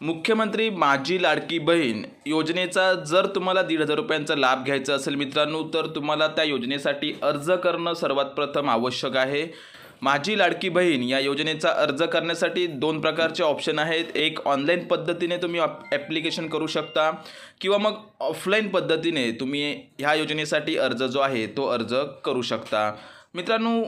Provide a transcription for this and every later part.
मुख्यमंत्री माझी लाडकी बहीण योजनेचा जर तुम्हाला 1,500 रुपयांचा लाभ घ्यायचा असेल मित्रांनो, तर तुम्हाला त्या योजनेसाठी अर्ज करणं सर्वात प्रथम आवश्यक आहे। माझी लाडकी बहीण या योजनेचा अर्ज करण्यासाठी 2 प्रकारचे ऑप्शन आहेत। एक ऑनलाईन पद्धतीने तुम्ही ॲप्लिकेशन करू शकता किंवा मग ऑफलाईन पद्धतीने तुम्ही ह्या योजनेसाठी अर्ज जो आहे तो अर्ज करू शकता। मित्रांनो,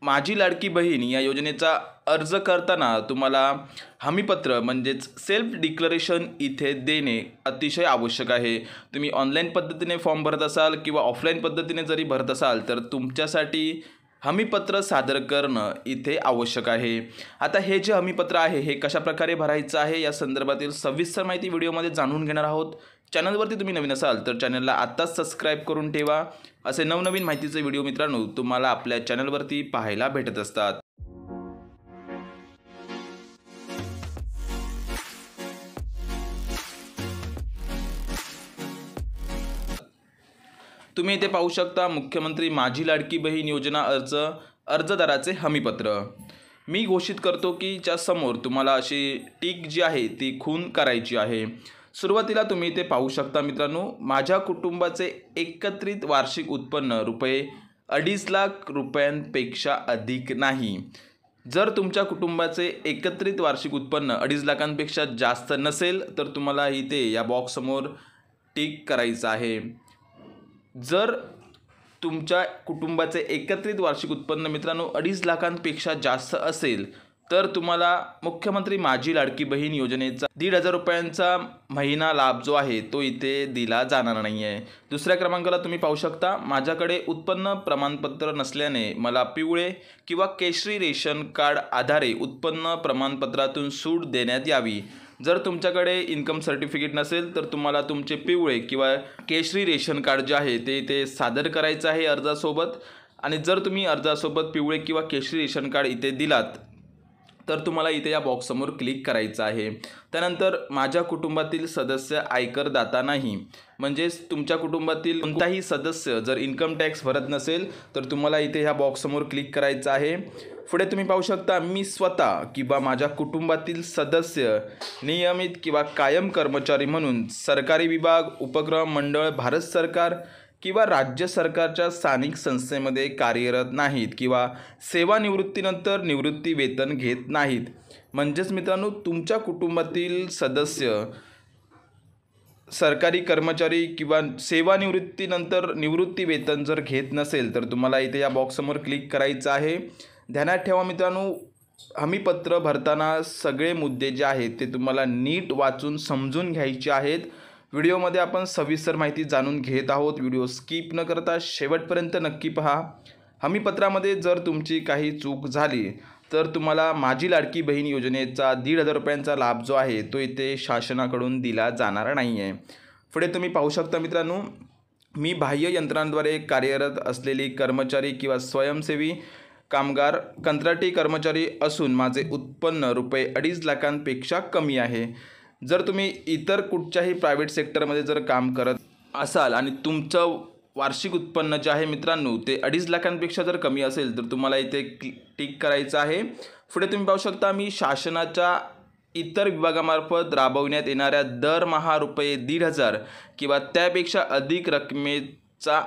माझी लाडकी बहीण या योजनेचा अर्ज करताना तुम्हाला हमीपत्र म्हणजेच सेल्फ डिक्लेरेशन इथे देणे अतिशय आवश्यक आहे। तुम्ही ऑनलाईन पद्धतीने फॉर्म भरत असाल किंवा ऑफलाईन पद्धतीने जरी भरत असाल तर तुमच्यासाठी हमीपत्र सादर करणं इथे आवश्यक आहे। आता हे जे हमीपत्र आहे हे कशा प्रकारे भरायचं आहे या संदर्भातील सविस्तर माहिती व्हिडिओमध्ये जाणून घेणार आहोत। चॅनलवरती तुम्ही नवीन असाल तर चॅनलला आत्ताच सबस्क्राईब करून ठेवा। असे नवनवीन माहितीचे व्हिडिओ मित्रांनो तुम्हाला आपल्या चॅनलवरती पाहायला भेटत असतात। तुम्ही इथे पाहू शकता मुख्यमंत्री माझी लाडकी बहीण योजना अर्जदाराचे हमीपत्र। मी घोषित करतो की च्या समोर तुम्हाला अशी टिक जी आहे ती खून करायची आहे। सुरुवातीला तुम्ही इथे पाहू शकता मित्रांनो, माझ्या कुटुंबाचे एकत्रित वार्षिक उत्पन्न ₹2.5 लाख रुपयांपेक्षा अधिक नाही। जर तुमच्या कुटुंबाचे एकत्रित वार्षिक उत्पन्न 2.5 लाखांपेक्षा जास्त नसेल तर तुम्हाला इथे या बॉक्स समोर टिक करायचं आहे। जर तुमच्या कुटुंबाचे एकत्रित वार्षिक उत्पन्न मित्रांनो 2.5 लाखांपेक्षा जास्त असेल तर तुम्हाला मुख्यमंत्री माझी लाडकी बहीण योजनेचा 1,500 रुपयांचा महिना लाभ जो आहे तो इथे दिला जाणार नाही आहे। दुसऱ्या क्रमांकाला तुम्ही पाहू शकता, माझ्याकडे उत्पन्न प्रमाणपत्र नसल्याने मला पिवळे किंवा केशरी रेशन कार्ड आधारे उत्पन्न प्रमाणपत्रातून सूट देण्यात यावी। जर तुमच्याकडे इन्कम सर्टिफिकेट नसेल तर तुम्हाला तुमचे पिवळे किंवा केशरी रेशन कार्ड जे आहे ते सादर करायचं आहे अर्जासोबत। आणि जर तुम्ही अर्जासोबत पिवळे किंवा केशरी रेशन कार्ड इथे दिलात तर तुम्हाला इथे या बॉक्स समोर क्लिक करायचं आहे। त्यानंतर माझ्या कुटुंबातील सदस्य आयकरदाता नाही, म्हणजेच तुमच्या कुटुंबातील कोणताही सदस्य जर इन्कम टॅक्स भरत नसेल तर तुम्हाला इथे ह्या बॉक्स समोर क्लिक करायचं आहे। पुढे तुम्ही पाहू शकता, मी स्वतः किंवा माझ्या कुटुंबातील सदस्य नियमित किंवा कायम कर्मचारी म्हणून सरकारी विभाग, उपक्रम, मंडळ, भारत सरकार किंवा राज्य सरकारच्या स्थानिक संस्थेमध्ये कार्यरत नाहीत किंवा सेवानिवृत्तीनंतर निवृत्ती वेतन घेत नाहीत। म्हणजेच मित्रांनो, तुमच्या कुटुंबातील सदस्य सरकारी कर्मचारी किंवा सेवानिवृत्तीनंतर निवृत्ती वेतन जर घेत नसेल तर तुम्हाला इथे या बॉक्स समोर क्लिक करायचं आहे। ध्यानात ठेवा मित्रांनो, हमीपत्र भरताना सगळे मुद्दे जे आहेत ते तुम्हाला नीट वाचून समजून घ्यायचे आहेत। व्हिडिओमध्ये आपण सविस्तर माहिती जाणून घेत आहोत। व्हिडिओ स्किप न करता शेवटपर्यंत नक्की पहा। हमीपत्रामध्ये जर तुमची काही चूक झाली तर तुम्हाला माझी लाडकी बहीण योजनेचा 1,500 रुपयांचा लाभ जो आहे तो इथे शासनाकडून दिला जाणार नाही आहे। पुढे तुम्ही पाहू शकता मित्रांनो, मी बाह्य यंत्रणांद्वारे कार्यरत असलेली कर्मचारी किंवा स्वयंसेवी कामगार कंत्राटी कर्मचारी असून माझे उत्पन्न ₹2.5 लाखांपेक्षा कमी आहे। जर तुम्ही इतर कुठच्याही प्रायव्हेट सेक्टरमध्ये जर काम करत असाल आणि तुमचं वार्षिक उत्पन्न जे आहे मित्रांनो ते 2.5 लाखांपेक्षा जर कमी असेल तर तुम्हाला इथे टिक करायचं आहे। पुढे तुम्ही पाहू शकता, मी शासनाच्या इतर विभागामार्फत राबवण्यात येणाऱ्या दरमहा ₹1,500 किंवा त्यापेक्षा अधिक रकमेचा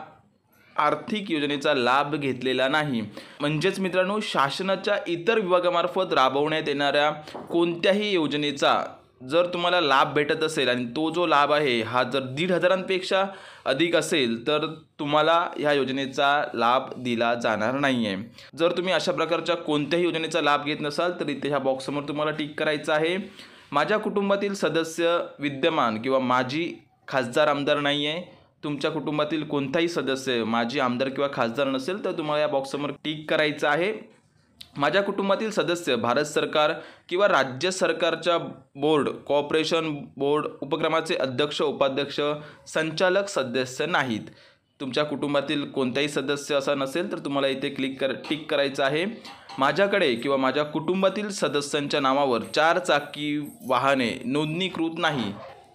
आर्थिक योजनेचा लाभ घेतलेला नाही। म्हणजेच मित्रांनो, शासनाच्या इतर विभागामार्फत राबवण्यात येणाऱ्या कोणत्याही योजनेचा जर तुम्हाला लाभ भेटत असेल आणि तो जो लाभ आहे हा जर 1,500पेक्षा अधिक असेल तर तुम्हाला ह्या योजनेचा लाभ दिला जाणार नाही आहे। जर तुम्ही अशा प्रकारच्या कोणत्याही योजनेचा लाभ घेत नसाल तर इथे ह्या बॉक्स समोर तुम्हाला टिक करायचं आहे। माझ्या कुटुंबातील सदस्य विद्यमान किंवा माजी खासदार आमदार नाही आहे। तुमच्या कुटुंबातील कोणताही सदस्य माजी आमदार किंवा खासदार नसेल तर तुम्हाला या बॉक्स समोर टिक करायचं आहे। माझ्या कुटुंबातील सदस्य भारत सरकार किंवा राज्य सरकारच्या बोर्ड, कॉर्पोरेशन बोर्ड, उपक्रमाचे अध्यक्ष, उपाध्यक्ष, संचालक सदस्य नाहीत। तुमच्या कुटुंबातील कोणताही सदस्य असा नसेल तर तुम्हाला इथे टिक करायचं आहे। माझ्याकडे किंवा माझ्या कुटुंबातील सदस्यांच्या नावावर 4 चाकी वाहने नोंदणीकृत नाही।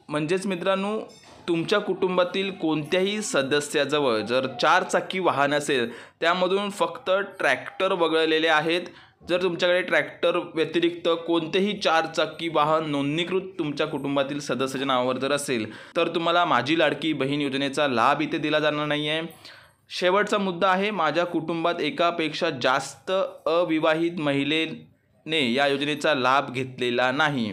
म्हणजेच मित्रांनो, तुमच्या कुटुंबातील कोणत्याही सदस्याजवळ जर 4 चाकी वाहन असेल त्यामधून फक्त ट्रॅक्टर वगळलेले आहेत, जर तुमच्याकडे ट्रॅक्टर व्यतिरिक्त कोणतेही 4 चाकी वाहन नोंदणीकृत तुमच्या कुटुंबातील सदस्याच्या नावावर जर असेल तर तुम्हाला माझी लाडकी बहीण योजनेचा लाभ इथे दिला जाणार नाही आहे. शेवटचा मुद्दा आहे, माझ्या कुटुंबात एकापेक्षा जास्त अविवाहित महिलेने या योजनेचा लाभ घेतलेला नाही.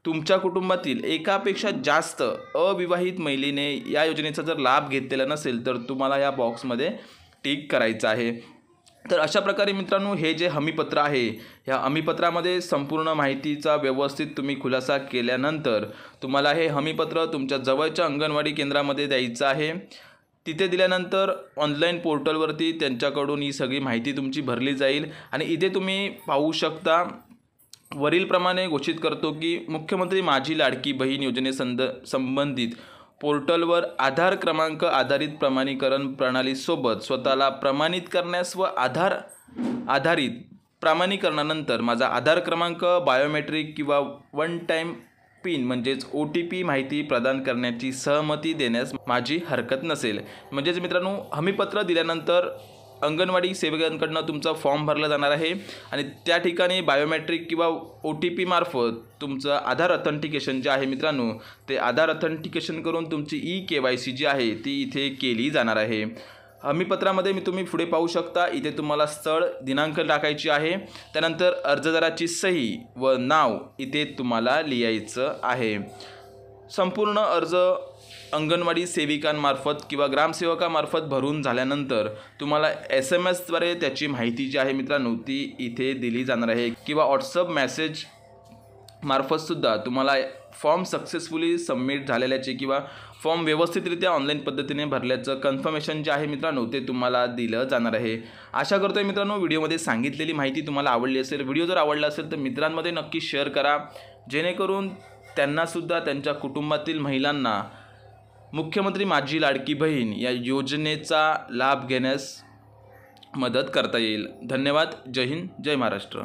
तुमच्या कुटुंबातील एकापेक्षा जास्त अविवाहित महिलेने या योजनेचा जर लाभ घेतलेला नसेल तर तुम्हाला या बॉक्समध्ये टिक करायचं आहे. तर अशा प्रकारे मित्रांनो, हे जे हमीपत्र आहे, ह्या हमीपत्रामध्ये संपूर्ण माहितीचा व्यवस्थित तुम्ही खुलासा केल्यानंतर तुम्हाला हे हमीपत्र तुमच्या जवळच्या अंगणवाडी केंद्रामध्ये द्यायचं आहे. तिथे दिल्यानंतर ऑनलाईन पोर्टलवरती त्यांच्याकडून ही सगळी माहिती तुमची भरली जाईल. आणि इथे तुम्ही पाहू शकता, वरीलप्रमाणे घोषित करतो की मुख्यमंत्री माझी लाडकी बहीण योजनेसंबंधित पोर्टलवर आधार क्रमांक आधारित प्रमाणीकरण प्रणालीसोबत स्वतःला प्रमाणित करण्यास व आधारित प्रमाणीकरणानंतर माझा आधार क्रमांक, बायोमेट्रिक किंवा वन टाईम पिन म्हणजेच OTP माहिती प्रदान करण्याची सहमती देण्यास माझी हरकत नसेल. म्हणजेच मित्रांनो, हमीपत्र दिल्यानंतर अंगणवाडी सेवकांकडून तुमचा फॉर्म भरला जाणार आहे आणि त्या ठिकाणी बायोमेट्रिक किंवा OTP मार्फत तुमचं आधार ऑथेंटिकेशन जे आहे मित्रांनो, ते आधार ऑथेंटिकेशन करून तुमची KYC जी आहे ती इथे केली जाणार आहे. हमीपत्रामध्ये तुम्ही पुढे पाहू शकता, इथे तुम्हाला स्थळ, दिनांक टाकायची आहे. त्यानंतर अर्जदाराची सही व नाव इथे तुम्हाला लिहायचं आहे. संपूर्ण अर्ज अंगणवाडी सेविकांमार्फत किंवा ग्रामसेवकामार्फत भरून झाल्यानंतर तुम्हाला SMS द्वारे त्याची माहिती जी आहे मित्रांनो ती इथे दिली जाणार आहे किंवा व्हॉट्सअप मेसेज मार्फतसुद्धा तुम्हाला फॉर्म सक्सेसफुली सबमिट झालेल्याचे किंवा फॉर्म व्यवस्थितरित्या ऑनलाईन पद्धतीने भरल्याचं कन्फर्मेशन जे आहे मित्रांनो ते तुम्हाला दिलं जाणार आहे. आशा करतोय मित्रांनो, व्हिडिओमध्ये सांगितलेली माहिती तुम्हाला आवडली असेल. व्हिडिओ जर आवडला असेल तर मित्रांमध्ये नक्की शेअर करा, जेणेकरून त्यांनासुद्धा त्यांच्या कुटुंबातील महिलांना मुख्यमंत्री माझी लाडकी बहीण या योजनेचा लाभ घेण्यास मदत करता येईल. धन्यवाद. जय हिंद, जय महाराष्ट्र.